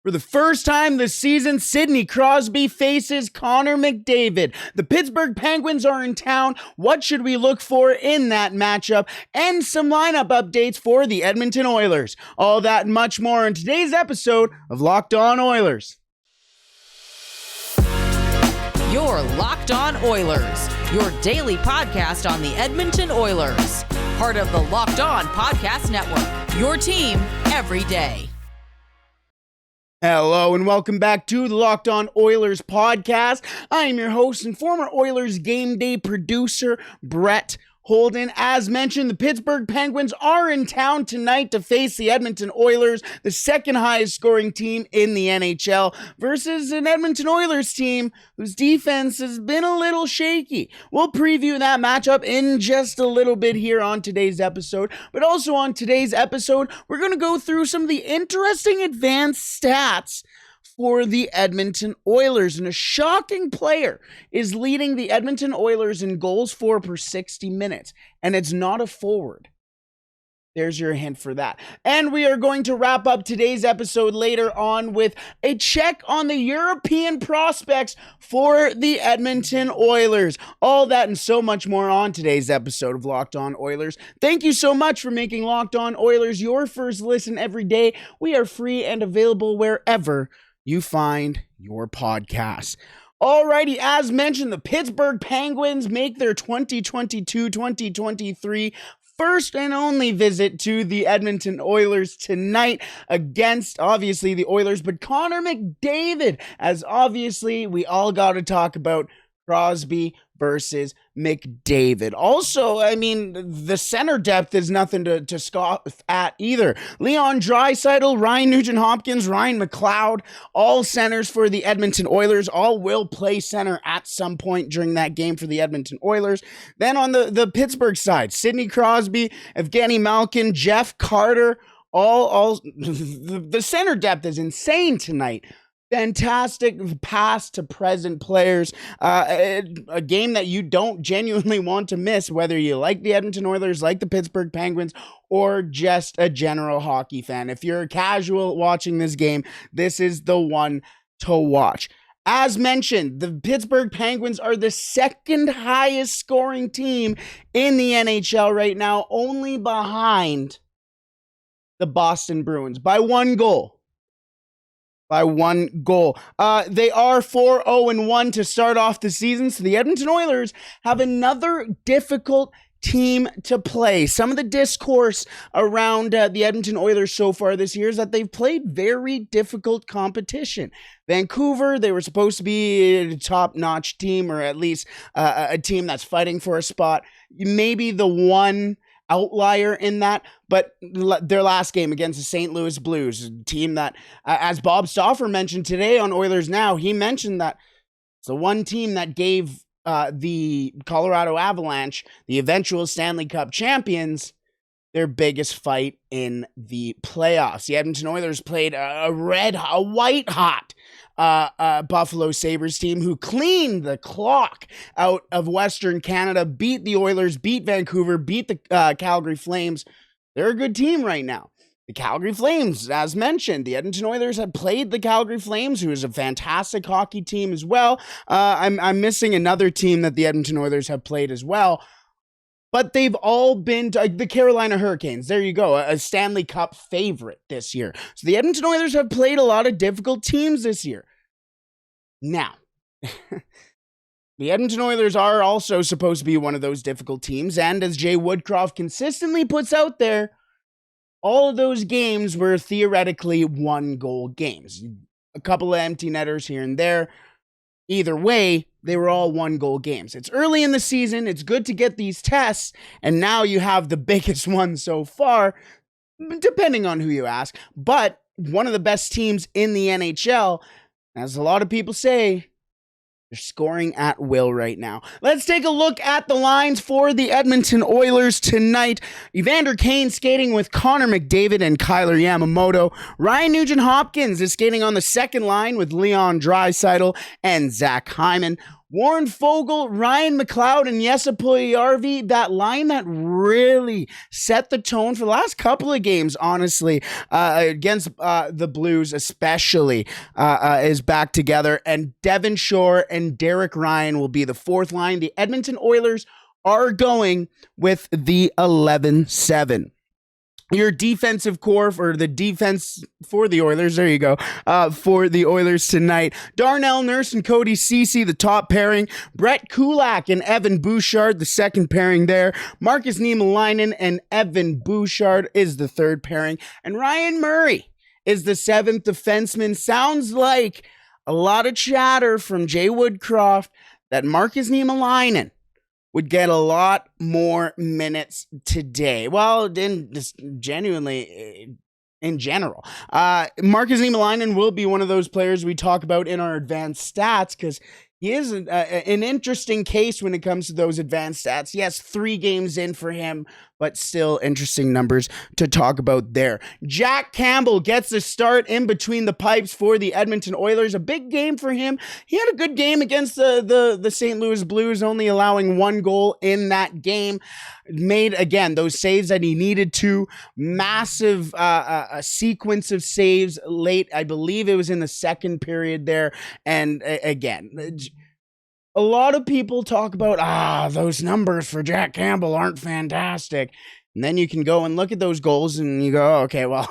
For the first time this season, Sidney Crosby faces Connor McDavid. The Pittsburgh Penguins are in town. What should we look for in that matchup? And some lineup updates for the Edmonton Oilers. All that and much more in today's episode of Locked On Oilers. You're Locked On Oilers, your daily podcast on the Edmonton Oilers. Part of the Locked On Podcast Network, your team every day. Hello and welcome back to the Locked On Oilers podcast. I am your host and former Oilers game day producer, Brett Holden. As mentioned, the Pittsburgh Penguins are in town tonight to face the Edmonton Oilers, the second highest scoring team in the NHL, versus an Edmonton Oilers team whose defense has been a little shaky. We'll preview that matchup in just a little bit here on today's episode, but also on today's episode, we're going to go through some of the interesting advanced stats for the Edmonton Oilers, and a shocking player is leading the Edmonton Oilers in goals for per 60 minutes, and it's not a forward. There's your hint for that. And we are going to wrap up today's episode later on with a check on the European prospects for the Edmonton Oilers. All that and so much more on today's episode of Locked On Oilers. Thank you so much for making Locked On Oilers your first listen every day. We are free and available wherever you find your podcasts. Alrighty, as mentioned, the Pittsburgh Penguins make their 2022-2023 first and only visit to the Edmonton Oilers tonight against, obviously, the Oilers, but Connor McDavid, as obviously we all got to talk about Crosby versus McDavid. Also, I mean, the center depth is nothing to scoff at either. Leon Draisaitl, Ryan Nugent-Hopkins, Ryan McLeod, all centers for the Edmonton Oilers. All will play center at some point during that game for the Edmonton Oilers. Then on the Pittsburgh side, Sidney Crosby, Evgeny Malkin, Jeff Carter, all the center depth is insane tonight. Fantastic past to present players. A game that you don't genuinely want to miss, whether you like the Edmonton Oilers, like the Pittsburgh Penguins, or just a general hockey fan. If you're a casual watching this game, this is the one to watch. As mentioned, the Pittsburgh Penguins are the second highest scoring team in the NHL right now, only behind the Boston Bruins by one goal. They are 4-0-1 to start off the season, so the Edmonton Oilers have another difficult team to play. Some of the discourse around the Edmonton Oilers so far this year is that they've played very difficult competition. Vancouver, they were supposed to be a top-notch team, or at least a team that's fighting for a spot. Maybe the one outlier in that, but their last game against the St. Louis Blues, a team that, as Bob Stauffer mentioned today on Oilers Now, he mentioned that it's the one team that gave the Colorado Avalanche, the eventual Stanley Cup champions, their biggest fight in the playoffs. The Edmonton Oilers played a white-hot Buffalo Sabres team who cleaned the clock out of Western Canada, beat the Oilers, beat Vancouver, beat the Calgary Flames. They're a good team right now. The Calgary Flames, as mentioned, the Edmonton Oilers have played the Calgary Flames, who is a fantastic hockey team as well. I'm missing another team that the Edmonton Oilers have played as well. But they've all been the Carolina Hurricanes. There you go, a Stanley Cup favorite this year. So the Edmonton Oilers have played a lot of difficult teams this year. Now, the Edmonton Oilers are also supposed to be one of those difficult teams. And as Jay Woodcroft consistently puts out there, all of those games were theoretically one-goal games. A couple of empty netters here and there. Either way, they were all one-goal games. It's early in the season. It's good to get these tests. And now you have the biggest one so far, depending on who you ask. But one of the best teams in the NHL, as a lot of people say, they're scoring at will right now. Let's take a look at the lines for the Edmonton Oilers tonight. Evander Kane skating with Connor McDavid and Kyler Yamamoto. Ryan Nugent-Hopkins is skating on the second line with Leon Draisaitl and Zach Hyman. Warren Fogle, Ryan McLeod, and Jesse Puljujarvi, that line that really set the tone for the last couple of games, honestly, against the Blues especially, is back together. And Devon Shore and Derek Ryan will be the fourth line. The Edmonton Oilers are going with the 11-7. Your defensive core, or the defense for the Oilers, there you go, for the Oilers tonight. Darnell Nurse and Cody Ceci, the top pairing. Brett Kulak and Evan Bouchard, the second pairing there. Marcus Niemelainen and Evan Bouchard is the third pairing. And Ryan Murray is the seventh defenseman. Sounds like a lot of chatter from Jay Woodcroft that Marcus Niemelainen would get a lot more minutes today. Well, genuinely, in general. Marcus Niemelainen will be one of those players we talk about in our advanced stats, because he is an interesting case when it comes to those advanced stats. Yes, 3 games in for him, but still interesting numbers to talk about there. Jack Campbell gets a start in between the pipes for the Edmonton Oilers. A big game for him. He had a good game against the St. Louis Blues, only allowing 1 goal in that game. Made, again, those saves that he needed to. Massive a sequence of saves late. I believe it was in the second period there. And again, a lot of people talk about, those numbers for Jack Campbell aren't fantastic. And then you can go and look at those goals and you go, okay, well,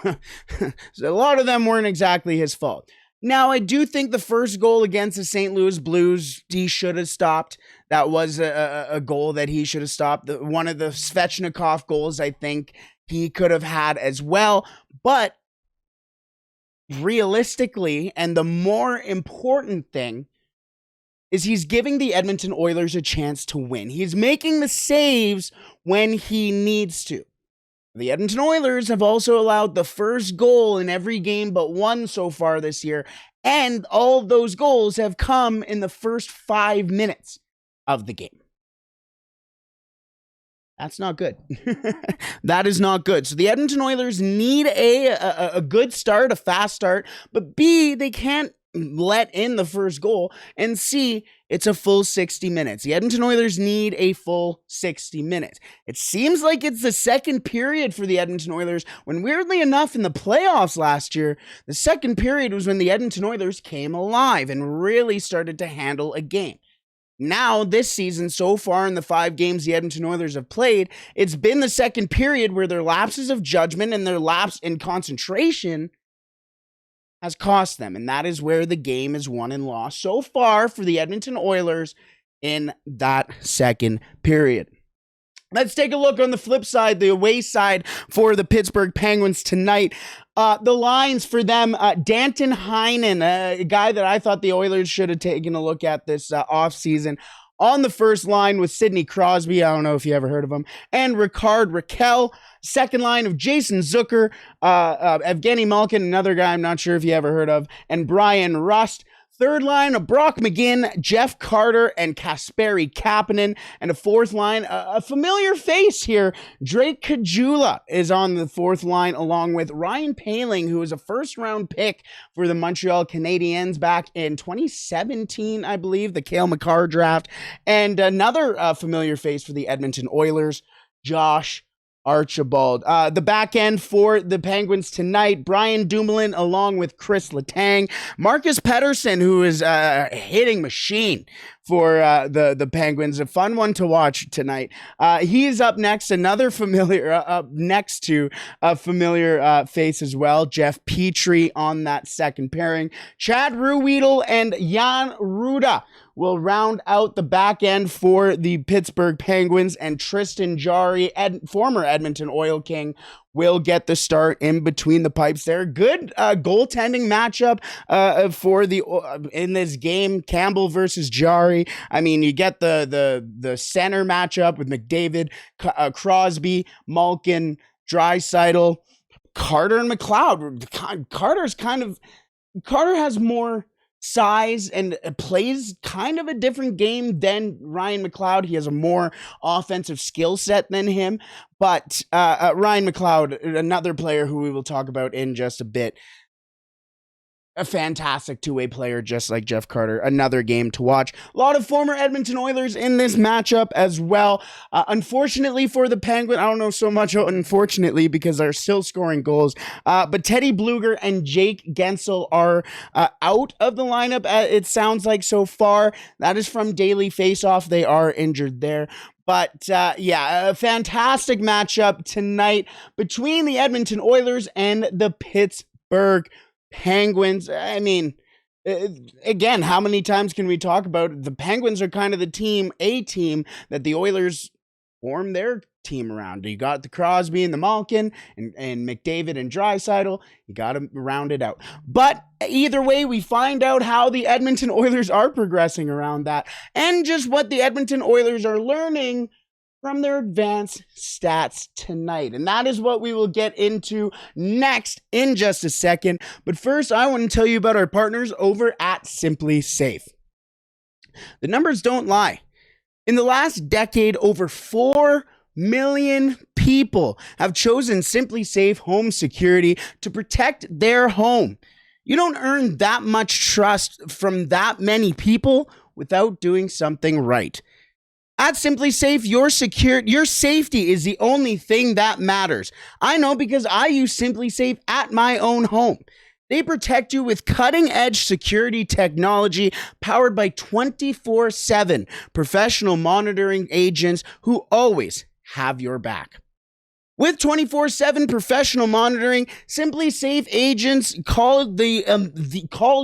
so a lot of them weren't exactly his fault. Now, I do think the first goal against the St. Louis Blues, he should have stopped. That was a goal that he should have stopped. One of the Svechnikov goals, I think he could have had as well. But realistically, and the more important thing, is he's giving the Edmonton Oilers a chance to win. He's making the saves when he needs to. The Edmonton Oilers have also allowed the first goal in every game but one so far this year, and all of those goals have come in the first 5 minutes of the game. That's not good. That is not good. So the Edmonton Oilers need a good start, a fast start, but B, they can't let in the first goal, and C, it's a full 60 minutes. The Edmonton Oilers need a full 60 minutes. It seems like it's the second period for the Edmonton Oilers, when weirdly enough in the playoffs last year, the second period was when the Edmonton Oilers came alive and really started to handle a game. Now, this season, so far in the 5 games the Edmonton Oilers have played, it's been the second period where their lapses of judgment and their lapse in concentration has cost them, and that is where the game is won and lost so far for the Edmonton Oilers in that second period. Let's take a look on the flip side, the away side for the Pittsburgh Penguins tonight. The lines for them, Danton Heinen, a guy that I thought the Oilers should have taken a look at this offseason. On the first line with Sidney Crosby, I don't know if you ever heard of him, and Ricard Raquel. Second line of Jason Zucker, Evgeny Malkin, another guy I'm not sure if you ever heard of, and Brian Rust. Third line of Brock McGinn, Jeff Carter, and Kasperi Kapanen. And a fourth line, a familiar face here, Drake Caggiula is on the fourth line, along with Ryan Poehling, who was a first-round pick for the Montreal Canadiens back in 2017, I believe, the Cale Makar draft. And another familiar face for the Edmonton Oilers, Josh Archibald. The back end for the Penguins tonight, Brian Dumoulin along with Chris Letang. Marcus Pettersson, who is a hitting machine for the Penguins. A fun one to watch tonight. He's up next, another familiar, up next to a familiar face as well, Jeff Petrie on that second pairing. Chad Ruhwedel and Jan Ruda will round out the back end for the Pittsburgh Penguins, and Tristan Jarry, former Edmonton Oil King, will get the start in between the pipes there. Good goaltending matchup for in this game, Campbell versus Jarry. I mean, you get the center matchup with McDavid, Crosby, Malkin, Draisaitl, Carter, and McLeod. Carter has more size and plays kind of a different game than Ryan McLeod. He has a more offensive skill set than him, but Ryan McLeod, another player who we will talk about in just a bit, a fantastic two-way player, just like Jeff Carter. Another game to watch. A lot of former Edmonton Oilers in this matchup as well. Unfortunately for the Penguins, I don't know so much unfortunately because they're still scoring goals. But Teddy Bluger and Jake Gensel are out of the lineup, it sounds like so far. That is from Daily Faceoff. They are injured there. But a fantastic matchup tonight between the Edmonton Oilers and the Pittsburgh Penguins. I mean, again, how many times can we talk about it? The Penguins are kind of the team that the Oilers form their team around. You got the Crosby and the Malkin and McDavid and Draisaitl. You got to round it out. But either way, we find out how the Edmonton Oilers are progressing around that and just what the Edmonton Oilers are learning from their advanced stats tonight. And that is what we will get into next in just a second. But first, I want to tell you about our partners over at SimpliSafe. The numbers don't lie. In the last decade, over 4 million people have chosen SimpliSafe Home Security to protect their home. You don't earn that much trust from that many people without doing something right. At SimpliSafe, your safety is the only thing that matters. I know because I use SimpliSafe at my own home. They protect you with cutting-edge security technology powered by 24/7 professional monitoring agents who always have your back. With 24/7 professional monitoring, SimpliSafe agents call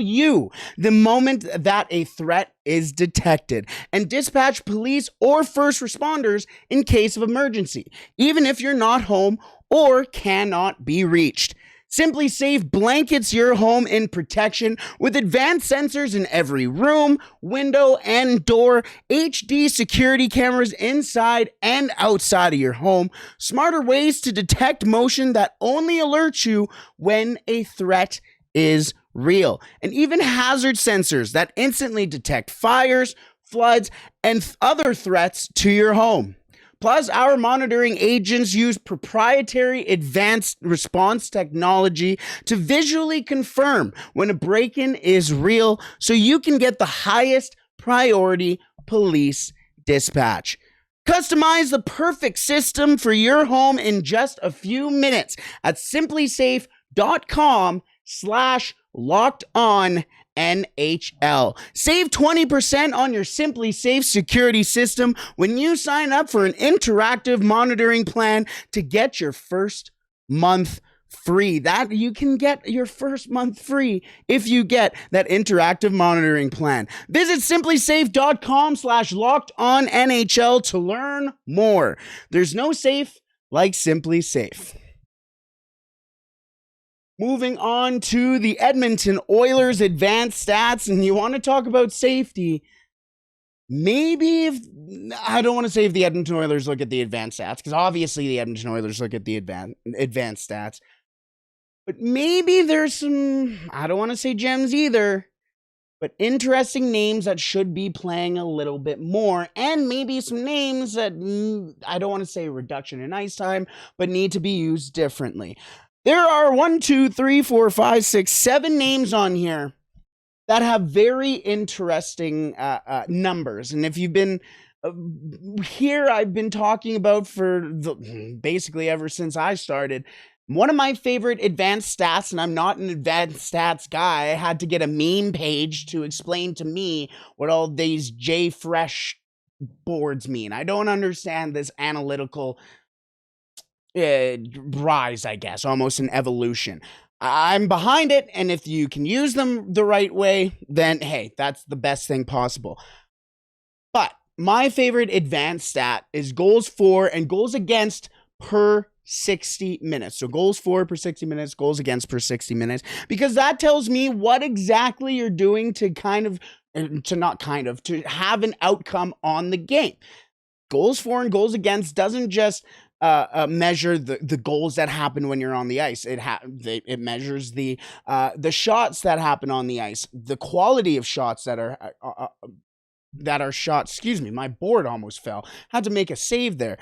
you the moment that a threat is detected and dispatch police or first responders in case of emergency, even if you're not home or cannot be reached. SimpliSafe blankets your home in protection with advanced sensors in every room, window, and door, HD security cameras inside and outside of your home, smarter ways to detect motion that only alerts you when a threat is real, and even hazard sensors that instantly detect fires, floods, and other threats to your home. Plus, our monitoring agents use proprietary advanced response technology to visually confirm when a break-in is real so you can get the highest priority police dispatch. Customize the perfect system for your home in just a few minutes at simplisafe.com/lockedon NHL. Save 20% on your SimpliSafe security system when you sign up for an interactive monitoring plan to get your first month free. That you can get your first month free if you get that interactive monitoring plan. Visit simplisafe.com/lockedonnhl to learn more. There's no safe like SimpliSafe. Moving on to the Edmonton Oilers advanced stats, and you want to talk about safety. I don't want to say if the Edmonton Oilers look at the advanced stats, because obviously the Edmonton Oilers look at the advanced stats. But maybe there's some, I don't want to say gems either, but interesting names that should be playing a little bit more, and maybe some names that, I don't want to say reduction in ice time, but need to be used differently. There are 7 names on here that have very interesting numbers. And if you've been here, I've been talking about basically ever since I started. One of my favorite advanced stats, and I'm not an advanced stats guy, I had to get a meme page to explain to me what all these JFresh boards mean. I don't understand this analytical rise, I guess, almost an evolution. I'm behind it, and if you can use them the right way, then hey, that's the best thing possible. But my favorite advanced stat is goals for and goals against per 60 minutes. So goals for per 60 minutes, goals against per 60 minutes, because that tells me what exactly you're doing to to have an outcome on the game. Goals for and goals against doesn't just measure the goals that happen when you're on the ice. It measures the shots that happen on the ice, the quality of shots that are shot. Excuse me, my board almost fell. Had to make a save there.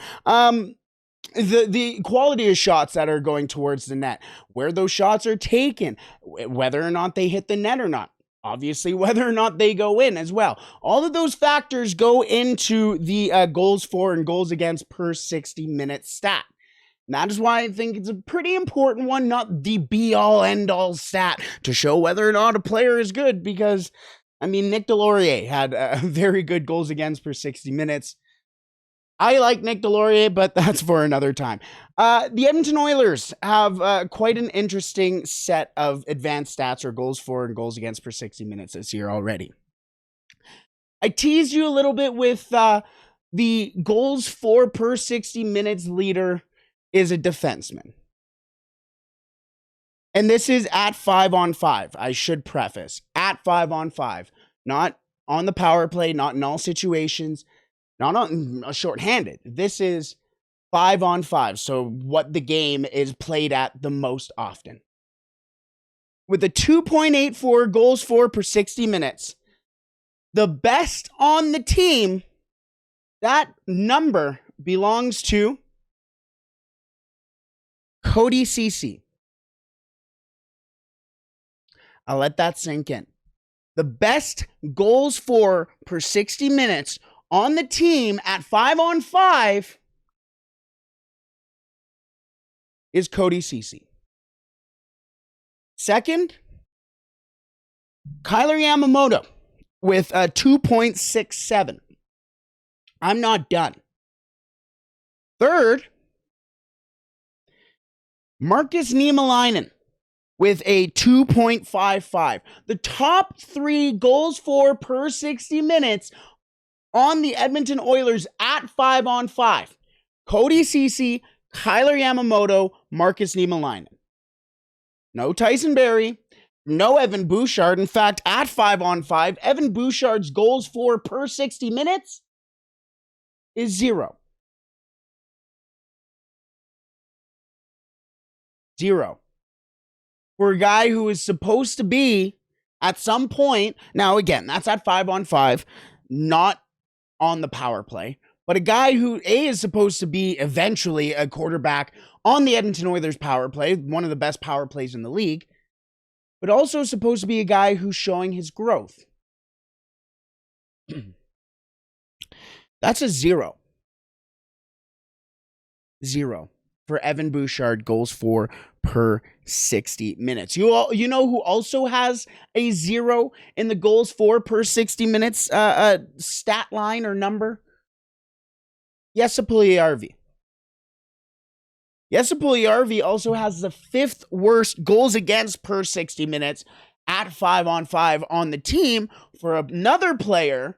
the quality of shots that are going towards the net, where those shots are taken, whether or not they hit the net or not. Obviously, whether or not they go in as well. All of those factors go into the goals for and goals against per 60-minute stat. And that is why I think it's a pretty important one, not the be-all, end-all stat to show whether or not a player is good. Because, I mean, Nick Delorier had very good goals against per 60 minutes. I like Nick Delorier, but that's for another time. The Edmonton Oilers have quite an interesting set of advanced stats, or goals for and goals against per 60 minutes this year already. I teased you a little bit with the goals for per 60 minutes leader is a defenseman. And this is at 5-on-5. I should preface. At 5-on-5. Not on the power play, not in all situations. Not on shorthanded. This is 5-on-5. So what the game is played at the most often. With a 2.84 goals for per 60 minutes, the best on the team, that number belongs to Cody Ceci. I'll let that sink in. The best goals for per 60 minutes on the team at 5-on-5 is Cody Ceci. Second, Kyler Yamamoto with a 2.67. I'm not done. Third, Markus Niemelainen with a 2.55. The top three goals for per 60 minutes on the Edmonton Oilers at 5-on-5. Cody Ceci, Kyler Yamamoto, Markus Niemelainen. No Tyson Barrie, no Evan Bouchard. In fact, at 5-on-5, Evan Bouchard's goals for per 60 minutes is 0. 0. For a guy who is supposed to be at some point, now again, that's at 5-on-5, not on the power play, but a guy who is supposed to be eventually a quarterback on the Edmonton Oilers power play, one of the best power plays in the league, but also supposed to be a guy who's showing his growth. That's a 0. 0 for Evan Bouchard goals for per 60 minutes. You know who also has a 0 in the goals for per 60 minutes stat line or number? Jesse Puljujärvi. Jesse Puljujärvi also has the 5th worst goals against per 60 minutes at 5-on-5 on the team for another player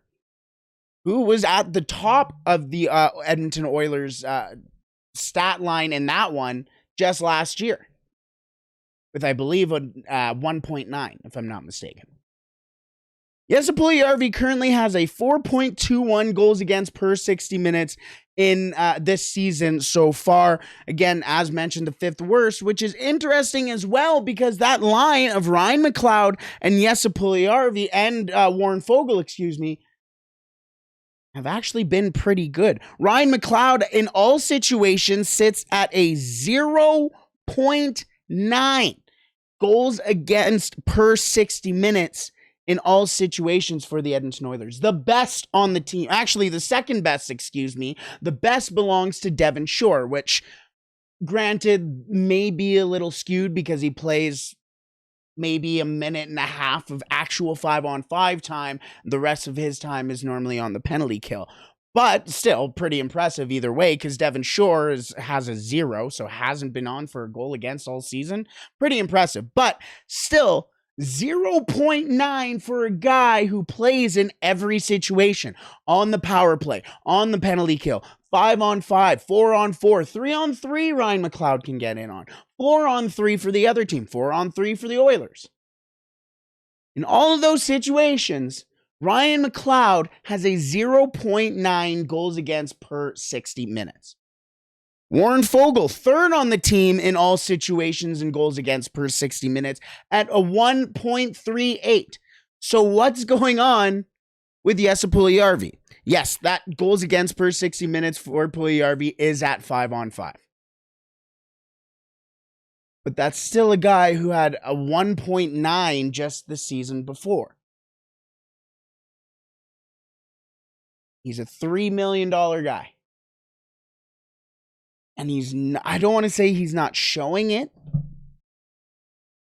who was at the top of the Edmonton Oilers stat line in that one just last year, with, I believe, a 1.9, if I'm not mistaken. Jesse Puljujärvi currently has a 4.21 goals against per 60 minutes in this season so far. Again, as mentioned, the 5th worst, which is interesting as well because that line of Ryan McLeod and Jesse Puljujärvi and Warren Foegele, have actually been pretty good. Ryan McLeod in all situations sits at a 0.9 goals against per 60 minutes in all situations for the Edmonton Oilers. The best on the team, actually the second best, the best belongs to Devon Shore, which granted may be a little skewed because he plays maybe a minute and a half of actual 5-on-5 time. The rest of his time is normally on the penalty kill. But still pretty impressive either way because Devon Shore has a 0, so hasn't been on for a goal against all season. Pretty impressive. But still, 0.9 for a guy who plays in every situation. On the power play, on the penalty kill, 5-on-5, 4-on-4, 3-on-3 Ryan McLeod can get in on. 4-on-3 for the other team, 4-on-3 for the Oilers. In all of those situations, Ryan McLeod has a 0.9 goals against per 60 minutes. Warren Foegele, 3rd on the team in all situations and goals against per 60 minutes at a 1.38. So what's going on with Jesse Puljujärvi. Yes, that goals against per 60 minutes for Puljujärvi is at 5-on-5. But that's still a guy who had a 1.9 just the season before. He's a $3 million guy. And I don't want to say he's not showing it.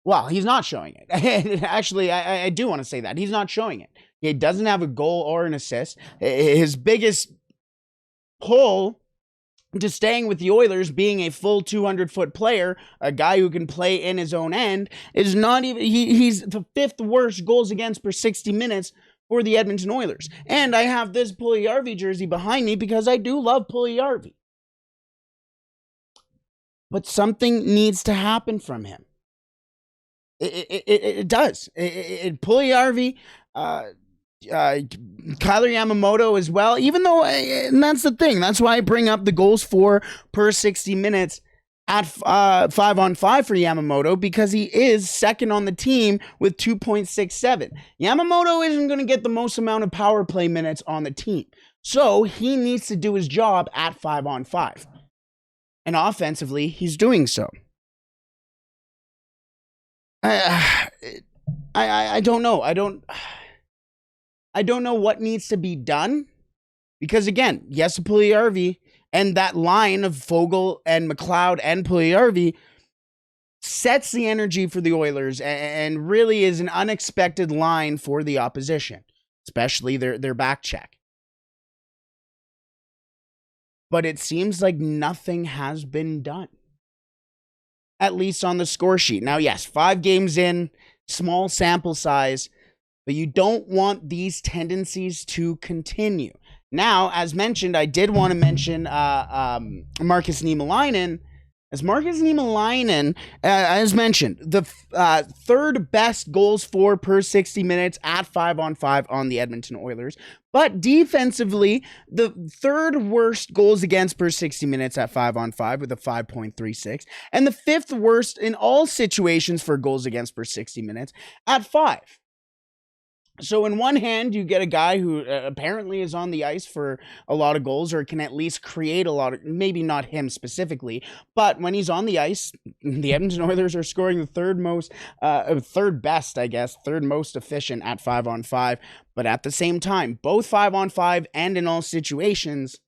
Well, he's not showing it. Actually, I do want to say that. He's not showing it. He doesn't have a goal or an assist. His biggest pull to staying with the Oilers, being a full 200-foot player, a guy who can play in his own end, is not even... He's the 5th worst goals against per 60 minutes for the Edmonton Oilers. And I have this Puljujärvi jersey behind me because I do love Puljujärvi. But something needs to happen from him. It does. Puljujärvi, Kailer Yamamoto as well, even though, and that's the thing, that's why I bring up the goals for per 60 minutes at 5-on-5 for Yamamoto, because he is second on the team with 2.67. Yamamoto isn't going to get the most amount of power play minutes on the team, so he needs to do his job at 5-on-5. And offensively, he's doing so. I don't know. I don't know what needs to be done, because again, yes, Puljujärvi and that line of Foegele and McLeod and Puljujärvi sets the energy for the Oilers and really is an unexpected line for the opposition, especially their back check. But it seems like nothing has been done, at least on the score sheet. Now, yes, 5 games in, small sample size, but you don't want these tendencies to continue. Now, as mentioned, I did want to mention Markus Niemelainen. As Markus Niemelainen, as mentioned, the third best goals for per 60 minutes at 5-on-5 on the Edmonton Oilers. But defensively, the third worst goals against per 60 minutes at 5-on-5 with a 5.36. And the 5th worst in all situations for goals against per 60 minutes at 5. So in one hand, you get a guy who apparently is on the ice for a lot of goals, or can at least create a lot of, maybe not him specifically, but when he's on the ice, the Edmonton Oilers are scoring the third most efficient at 5-on-5. But at the same time, both 5-on-5 and in all situations,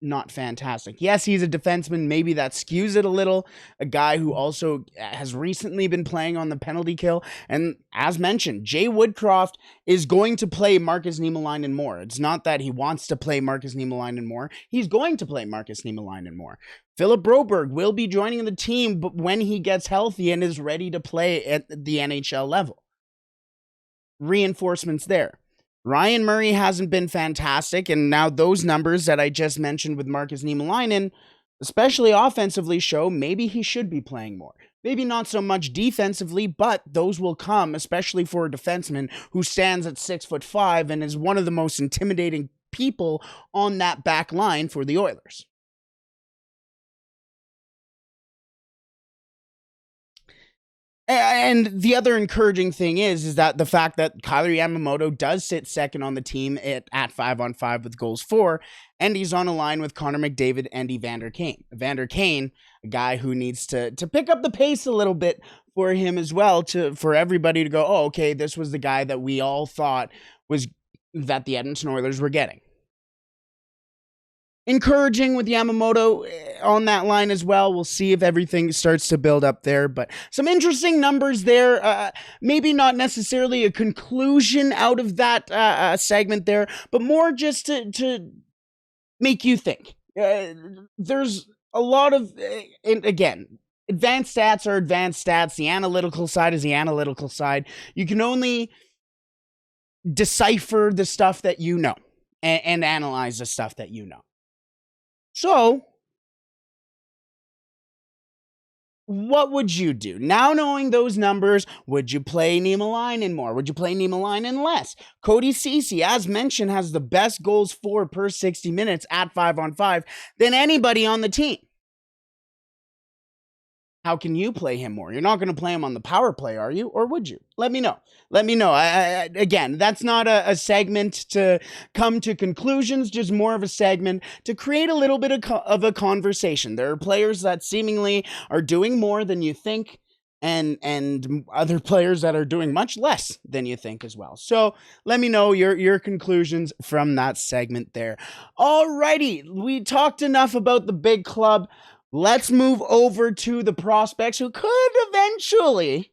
not fantastic. Yes, he's a defenseman. Maybe that skews it a little. A guy who also has recently been playing on the penalty kill. And as mentioned, Jay Woodcroft is going to play Markus Niemelainen more. It's not that he wants to play Markus Niemelainen more. He's going to play Markus Niemelainen more. Philip Broberg will be joining the team when he gets healthy and is ready to play at the NHL level. Reinforcements there. Ryan Murray hasn't been fantastic, and now those numbers that I just mentioned with Markus Niemelainen, especially offensively, show maybe he should be playing more. Maybe not so much defensively, but those will come, especially for a defenseman who stands at 6'5" and is one of the most intimidating people on that back line for the Oilers. And the other encouraging thing is that the fact that Kailer Yamamoto does sit second on the team at 5-on-5 with goals for, and he's on a line with Connor McDavid and Evander Kane. Evander Kane, a guy who needs to pick up the pace a little bit for him as well, for everybody to go, oh, okay, this was the guy that we all thought was that the Edmonton Oilers were getting. Encouraging with Yamamoto on that line as well. We'll see if everything starts to build up there, but some interesting numbers there. Maybe not necessarily a conclusion out of that segment there, but more just to make you think. There's a lot of, again, advanced stats are advanced stats. The analytical side is the analytical side. You can only decipher the stuff that you know and analyze the stuff that you know. So, what would you do? Now knowing those numbers, would you play Niemelainen more? Would you play Niemelainen less? Cody Ceci, as mentioned, has the best goals for per 60 minutes at 5-on-5 than anybody on the team. How can you play him more? You're not going to play him on the power play, are you? Or would you? Let me know. Let me know. Again, that's not a segment to come to conclusions, just more of a segment to create a little bit of a conversation. There are players that seemingly are doing more than you think, and other players that are doing much less than you think as well. So let me know your conclusions from that segment there. Alrighty, we talked enough about the big club. Let's move over to the prospects who could eventually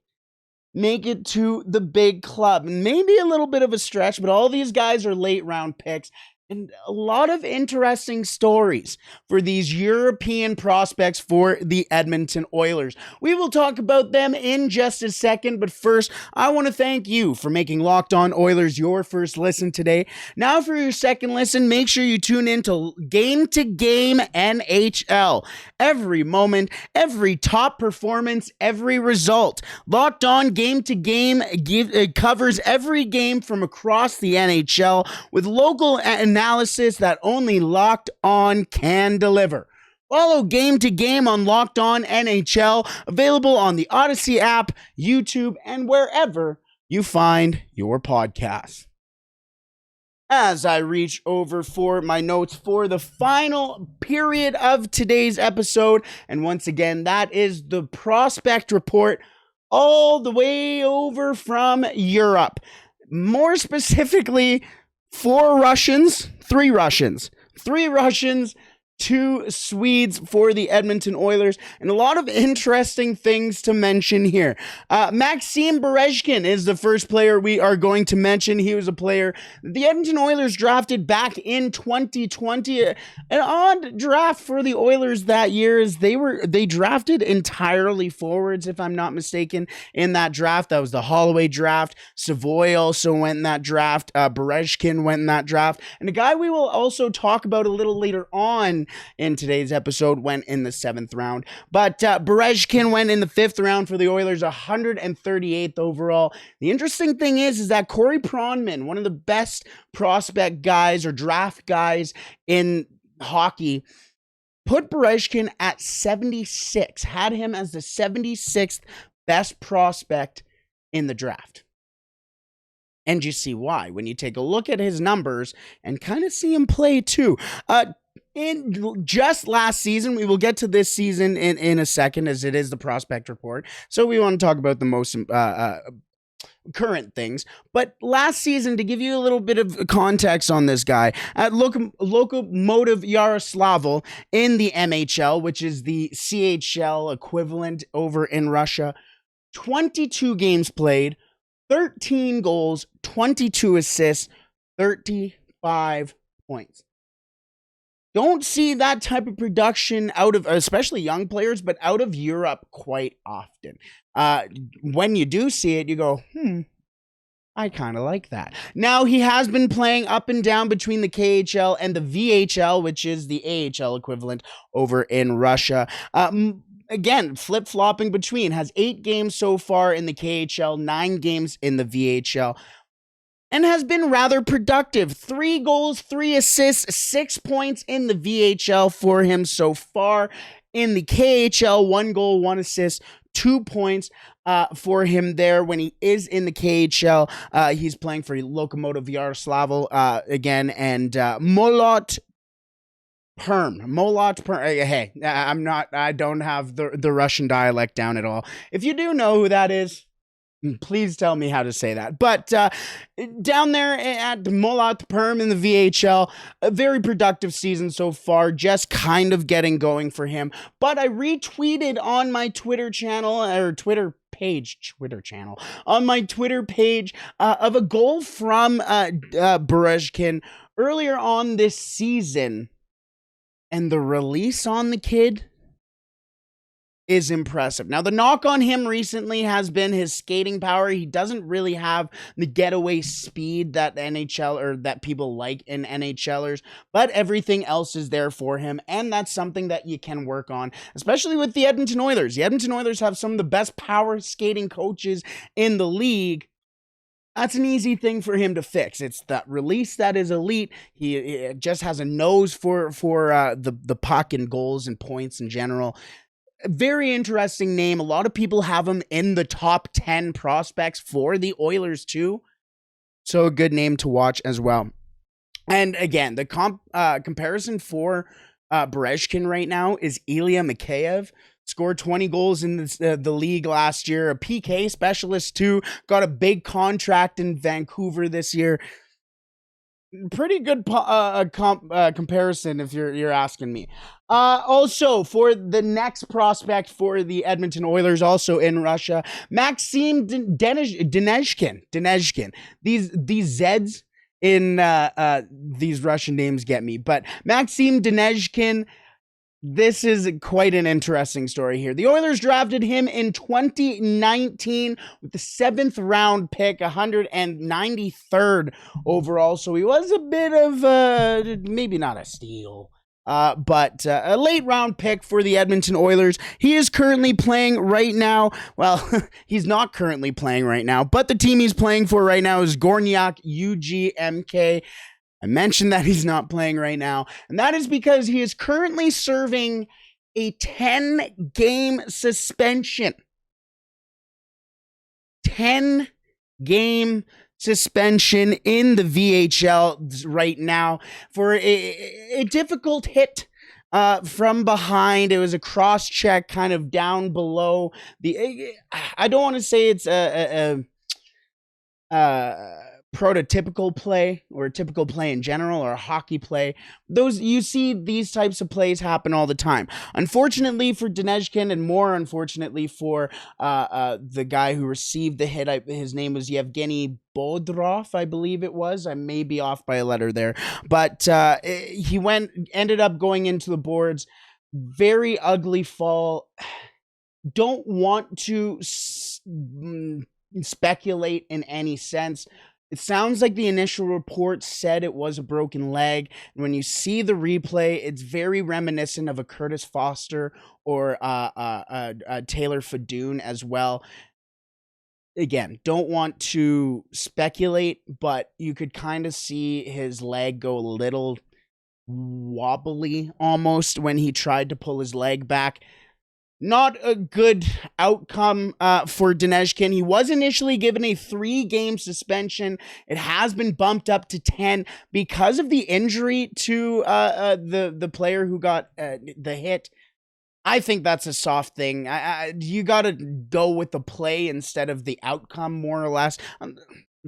make it to the big club. Maybe a little bit of a stretch, but all these guys are late round picks. And a lot of interesting stories for these European prospects for the Edmonton Oilers. We will talk about them in just a second, but first, I want to thank you for making Locked On Oilers your first listen today. Now for your second listen, make sure you tune in to Game NHL. Every moment, every top performance, every result. Locked On Game covers every game from across the NHL with local analysis that only Locked On can deliver. Follow Game to Game on Locked On NHL, available on the Odyssey app, YouTube, and wherever you find your podcasts. As I reach over for my notes for the final period of today's episode, and once again, that is the prospect report all the way over from Europe. More specifically, three Russians, 2 Swedes for the Edmonton Oilers, and a lot of interesting things to mention here. Maxim Berezhkin is the first player we are going to mention. He was a player the Edmonton Oilers drafted back in 2020. An odd draft for the Oilers that year is they drafted entirely forwards, if I'm not mistaken, in that draft. That was the Holloway draft. Savoy also went in that draft. Berezhkin went in that draft. And a guy we will also talk about a little later on in today's episode went in the 7th round. But Berezhkin went in the 5th round for the Oilers, 138th overall. The interesting thing is that Corey Pronman, one of the best prospect guys or draft guys in hockey, put Berezhkin at 76, had him as the 76th best prospect in the draft. And you see why when you take a look at his numbers and kind of see him play too. In just last season, we will get to this season in a second, as it is the prospect report. So we want to talk about the most current things. But last season, to give you a little bit of context on this guy, at Lokomotiv Yaroslavl in the MHL, which is the CHL equivalent over in Russia, 22 games played, 13 goals, 22 assists, 35 points. Don't see that type of production out of, especially young players, but out of Europe quite often. When you do see it, you go, I kind of like that. Now, he has been playing up and down between the KHL and the VHL, which is the AHL equivalent over in Russia. Again, flip-flopping between. Has 8 games so far in the KHL, 9 games in the VHL. And has been rather productive. 3 goals, 3 assists, 6 points in the VHL for him so far. In the KHL, 1 goal, 1 assist, 2 points for him there. When he is in the KHL, he's playing for Lokomotiv Yaroslavl again, and Molot Perm. Hey, I don't have the Russian dialect down at all. If you do know who that is, please tell me how to say that. But down there at Molot Perm in the VHL, a very productive season so far, just kind of getting going for him. But I retweeted on my Twitter channel, on my Twitter page of a goal from Berezhkin earlier on this season. And the release on the kid is impressive. Now, the knock on him recently has been his skating power. He doesn't really have the getaway speed that NHL or that people like in NHLers, but everything else is there for him, and that's something that you can work on, especially with the Edmonton Oilers. The Edmonton Oilers have some of the best power skating coaches in the league. That's an easy thing for him to fix. It's that release that is elite. He just has a nose for the puck and goals and points in general. A very interesting name. A lot of people have him in the top 10 prospects for the Oilers too. So a good name to watch as well. And again, the comparison for Berezkin right now is Ilya Mikheyev. Scored 20 goals in the league last year. A PK specialist too. Got a big contract in Vancouver this year. Pretty good comparison if you're asking me. Also, for the next prospect for the Edmonton Oilers, also in Russia, Maxim Denezhkin. These Zeds in these Russian names get me, but Maxim Denezhkin. This is quite an interesting story here. The Oilers drafted him in 2019 with the 7th round pick, 193rd overall. So he was a bit of maybe not a steal, but a late round pick for the Edmonton Oilers. He is currently playing right now. Well, he's not currently playing right now, but the team he's playing for right now is Gornyak UGMK. I mentioned that he's not playing right now, and that is because he is currently serving a 10-game suspension. 10-game suspension in the VHL right now for a difficult hit from behind. It was a cross check kind of down below the. I don't want to say it's a prototypical play or a typical play in general or a hockey play. Those, you see these types of plays happen all the time. Unfortunately for Denezhkin, and more unfortunately for the guy who received the hit, his name was Yevgeny Bodrov, I believe it was. I may be off by a letter there, but he ended up going into the boards. Very ugly fall. Don't want to speculate in any sense. It sounds like the initial report said it was a broken leg. And when you see the replay, it's very reminiscent of a Curtis Foster or a Taylor Fadoon as well. Again, don't want to speculate, but you could kind of see his leg go a little wobbly almost when he tried to pull his leg back. Not a good outcome for Denezhkin. He was initially given a 3-game suspension. It has been bumped up to 10 because of the injury to the player who got the hit. I think that's a soft thing. You got to go with the play instead of the outcome, more or less.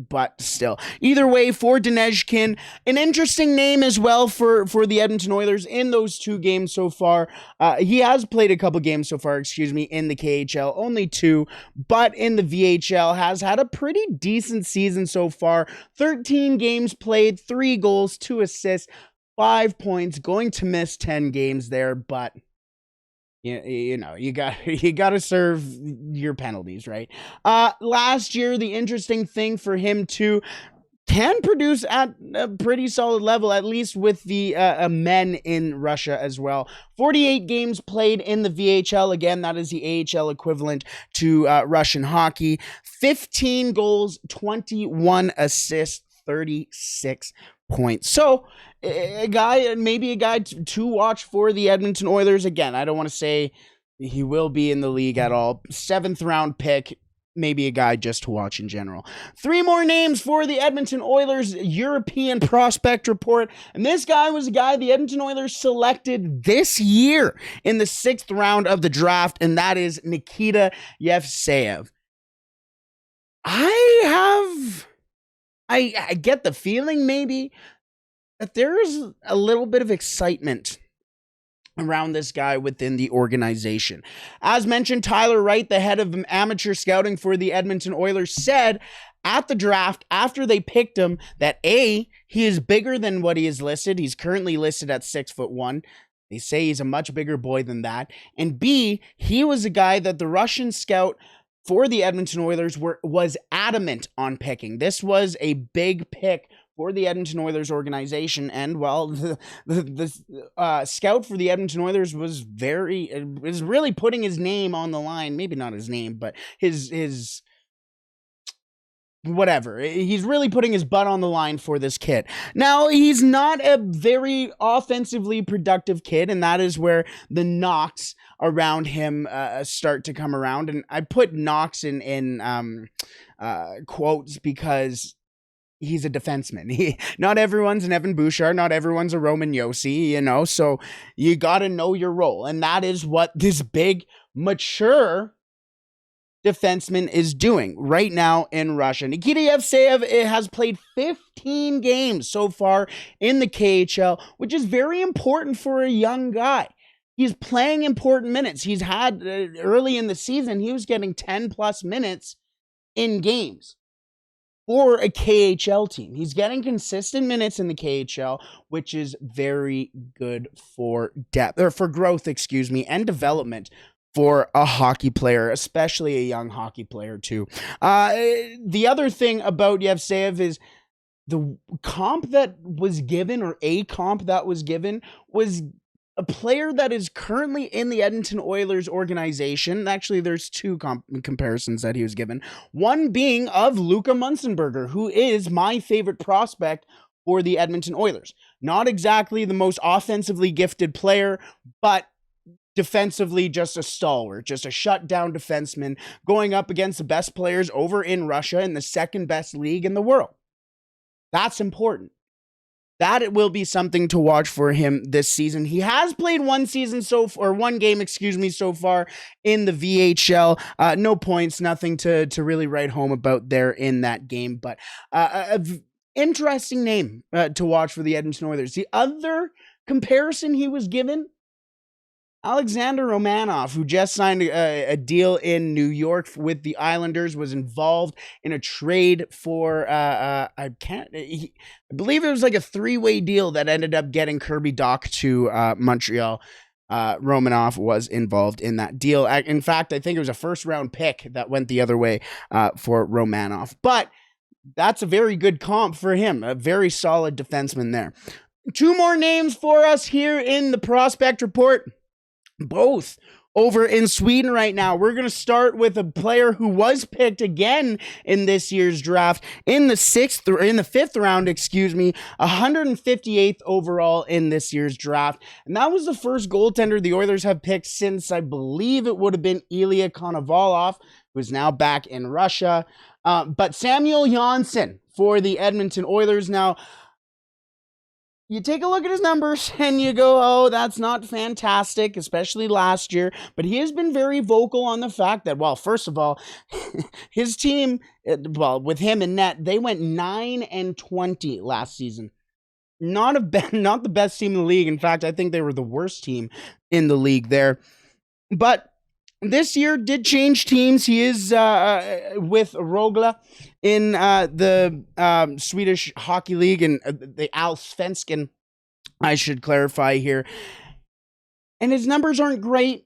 But still, either way, for Denezhkin, an interesting name as well for the Edmonton Oilers in those 2 games so far. He has played a couple games so far, in the KHL, only 2, but in the VHL has had a pretty decent season so far. 13 games played, 3 goals, 2 assists, 5 points, going to miss 10 games there, but you know, you got to serve your penalties, right? Last year, the interesting thing for him too, can produce at a pretty solid level, at least with the men in Russia as well. 48 games played in the VHL. Again, that is the AHL equivalent to Russian hockey. 15 goals, 21 assists, 36 points. So maybe a guy to watch for the Edmonton Oilers. Again, I don't want to say he will be in the league at all. 7th round pick, maybe a guy just to watch in general. 3 more names for the Edmonton Oilers European prospect report. And this guy was a guy the Edmonton Oilers selected this year in the 6th round of the draft, and that is Nikita Yevseyev. I get the feeling maybe that there is a little bit of excitement around this guy within the organization. As mentioned, Tyler Wright, the head of amateur scouting for the Edmonton Oilers, said at the draft, after they picked him, that A, he is bigger than what he is listed. He's currently listed at 6'1". They say he's a much bigger boy than that. And B, he was a guy that the Russian scout for the Edmonton Oilers was adamant on picking. This was a big pick for the Edmonton Oilers organization, and well, the scout for the Edmonton Oilers was really putting his name on the line. Maybe not his name, but his whatever. He's really putting his butt on the line for this kid. Now, he's not a very offensively productive kid, and that is where the knocks around him start to come around. And I put knocks in quotes because he's a defenseman. Not everyone's an Evan Bouchard. Not everyone's a Roman Josi, so you got to know your role. And that is what this big, mature defenseman is doing right now in Russia. Nikita Yevseyev has played 15 games so far in the KHL, which is very important for a young guy. He's playing important minutes. He's had early in the season, he was getting 10 plus minutes in games for a KHL team. He's getting consistent minutes in the KHL, which is very good for depth or for growth, and development for a hockey player, especially a young hockey player too. The other thing about Yevseyev is the comp that was given, or a comp that was given, was a player that is currently in the Edmonton Oilers organization. Actually, there's two comparisons that he was given. One being of Luka Munzenberger, who is my favorite prospect for the Edmonton Oilers. Not exactly the most offensively gifted player, but defensively just a stalwart, just a shutdown defenseman going up against the best players over in Russia in the second best league in the world. That's important. That will be something to watch for him this season. He has played one game so far in the VHL. No points, nothing to really write home about there in that game, but interesting name to watch for the Edmonton Oilers. The other comparison he was given, Alexander Romanov, who just signed a deal in New York with the Islanders, was involved in a trade for, I believe it was like a 3-way deal that ended up getting Kirby Dach to Montreal. Romanov was involved in that deal. In fact, I think it was a first-round pick that went the other way for Romanov. But that's a very good comp for him, a very solid defenseman there. Two more names for us here in the prospect report, both over in Sweden right now. We're going to start with a player who was picked again in this year's draft in the fifth round, 158th overall in this year's draft. And that was the first goaltender the Oilers have picked since, I believe it would have been Ilya Konovalov, who's now back in Russia. But Samuel Johnsson for the Edmonton Oilers. Now, you take a look at his numbers and you go, oh, that's not fantastic, especially last year. But he has been very vocal on the fact that, well, first of all, his team, with him in net, they went 9-20 last season. Not the best team in the league. In fact, I think they were the worst team in the league there. But this year did change teams. He is with Rögle in the Swedish Hockey League and the Allsvenskan, I should clarify here. And his numbers aren't great.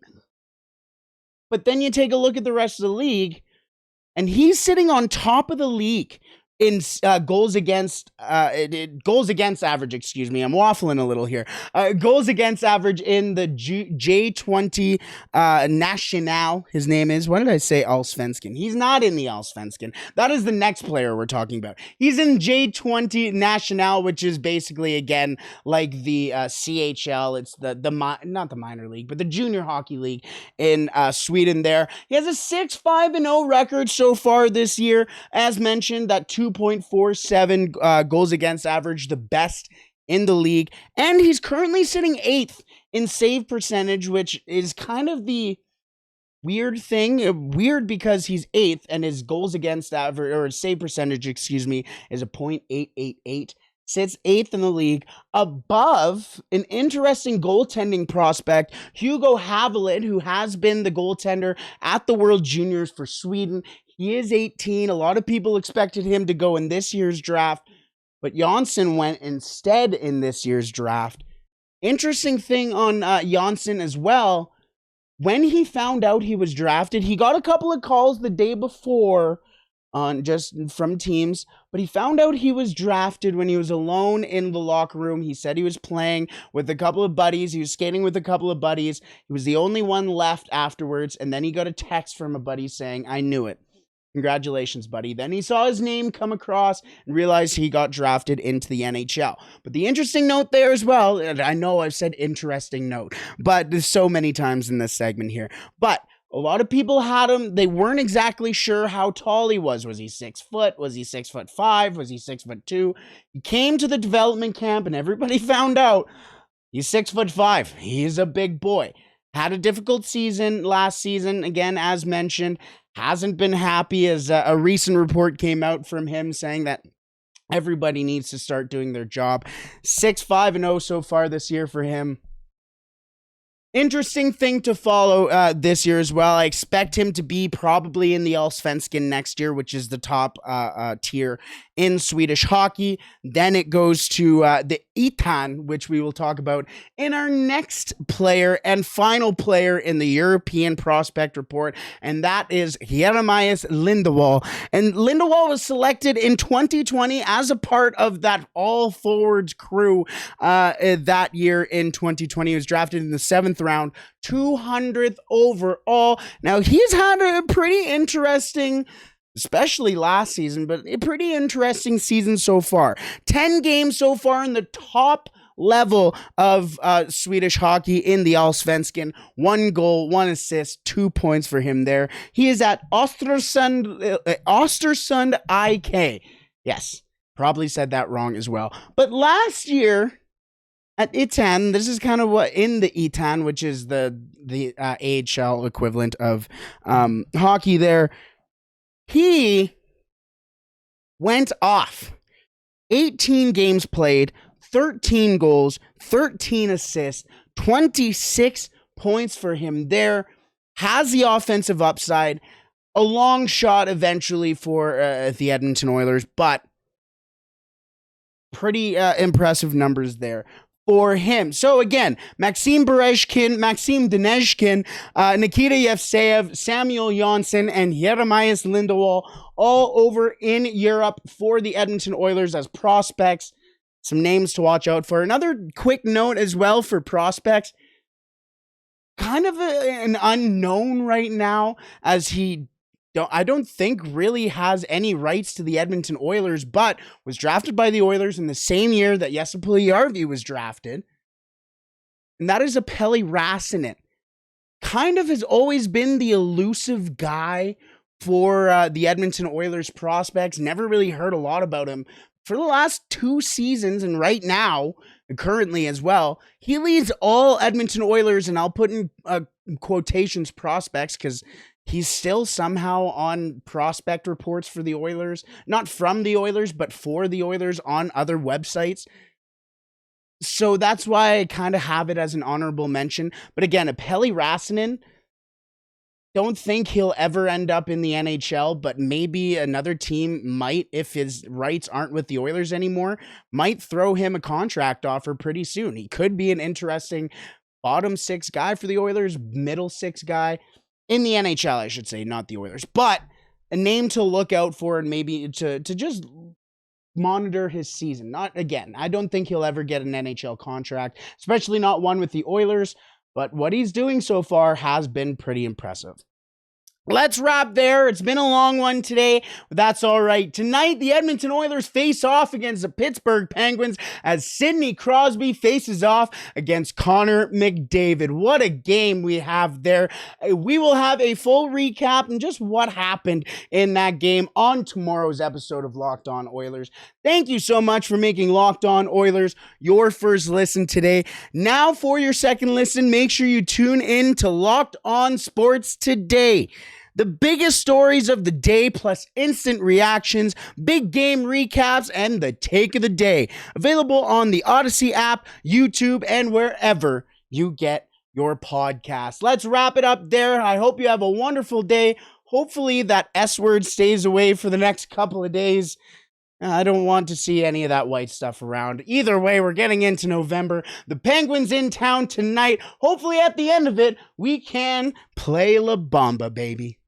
But then you take a look at the rest of the league, and he's sitting on top of the league in goals against average, I'm waffling a little here. Goals against average in the J20 National, his name is, what did I say, Allsvenskan? He's not in the Allsvenskan. That is the next player we're talking about. He's in J20 National, which is basically, again, like the CHL. It's not the minor league, but the junior hockey league in Sweden there. He has a 6-5-0 record so far this year. As mentioned, that 2.47 goals against average, the best in the league. And he's currently sitting 8th in save percentage, which is kind of the weird thing. Weird because he's 8th and his goals against average, or his save percentage, is a .888. Sits 8th in the league, above an interesting goaltending prospect, Hugo Havelid, who has been the goaltender at the World Juniors for Sweden. He is 18. A lot of people expected him to go in this year's draft, but Johnsson went instead in this year's draft. Interesting thing on Johnsson as well, when he found out he was drafted, he got a couple of calls the day before just from teams, but he found out he was drafted when he was alone in the locker room. He said he was playing with a couple of buddies. He was skating with a couple of buddies. He was the only one left afterwards, and then he got a text from a buddy saying, "I knew it. Congratulations, buddy. Then he saw his name come across and realized he got drafted into the NHL. But the interesting note there as well, and I know I've said interesting note, but there's so many times in this segment here. But a lot of people had him. They weren't exactly sure how tall he was. Was he 6 foot? Was he 6'5"? Was he 6'2"? He came to the development camp and everybody found out he's 6'5". He's a big boy. Had a difficult season last season. Again, as mentioned, hasn't been happy as a recent report came out from him saying that everybody needs to start doing their job. 6-5-0 so far this year for him. Interesting thing to follow this year as well. I expect him to be probably in the Allsvenskan next year, which is the top tier in Swedish hockey. Then it goes to the Itan, which we will talk about in our next player and final player in the European Prospect Report, and that is Jeremias Lindewall. And Lindewall was selected in 2020 as a part of that all-forwards crew that year in 2020. He was drafted in the 7th round, 200th overall. Now, he's had a pretty interesting, especially last season, but a pretty interesting season so far. 10 games so far in the top level of Swedish hockey in the Allsvenskan. 1 goal, 1 assist, 2 points for him there. He is at Östersund IK. Yes, probably said that wrong as well. But last year at Itan, this is kind of what in the Itan, which is the AHL equivalent of hockey there. He went off. 18 games played, 13 goals, 13 assists, 26 points for him there. Has the offensive upside. A long shot eventually for the Edmonton Oilers, but pretty impressive numbers there for him. So again, Maxim Berezhkin, Maxim Denezhkin, Nikita Yevseyev, Samuel Jonsson, and Jeremias Lindewall all over in Europe for the Edmonton Oilers as prospects. Some names to watch out for. Another quick note as well for prospects. Kind of an unknown right now, as I don't think really has any rights to the Edmonton Oilers, but was drafted by the Oilers in the same year that Jesse Puljujärvi was drafted. And that is Peli Räsänen. Kind of has always been the elusive guy for the Edmonton Oilers prospects. Never really heard a lot about him. For the last 2 seasons, and right now, currently as well, he leads all Edmonton Oilers, and I'll put in quotations prospects, because he's still somehow on prospect reports for the Oilers. Not from the Oilers, but for the Oilers on other websites. So that's why I kind of have it as an honorable mention. But again, Peli Räsänen, don't think he'll ever end up in the NHL, but maybe another team might, if his rights aren't with the Oilers anymore, might throw him a contract offer pretty soon. He could be an interesting bottom 6 guy for the Oilers, middle 6 guy. In the NHL, I should say, not the Oilers. But a name to look out for and maybe to just monitor his season. Not again, I don't think he'll ever get an NHL contract, especially not one with the Oilers. But what he's doing so far has been pretty impressive. Let's wrap there. It's been a long one today, but that's all right. Tonight, the Edmonton Oilers face off against the Pittsburgh Penguins as Sidney Crosby faces off against Connor McDavid. What a game we have there. We will have a full recap and just what happened in that game on tomorrow's episode of Locked On Oilers. Thank you so much for making Locked On Oilers your first listen today. Now for your second listen, make sure you tune in to Locked On Sports Today. The biggest stories of the day, plus instant reactions, big game recaps, and the take of the day. Available on the Odyssey app, YouTube, and wherever you get your podcast. Let's wrap it up there. I hope you have a wonderful day. Hopefully that S word stays away for the next couple of days. I don't want to see any of that white stuff around. Either way, we're getting into November. The Penguins in town tonight. Hopefully at the end of it, we can play La Bamba, baby.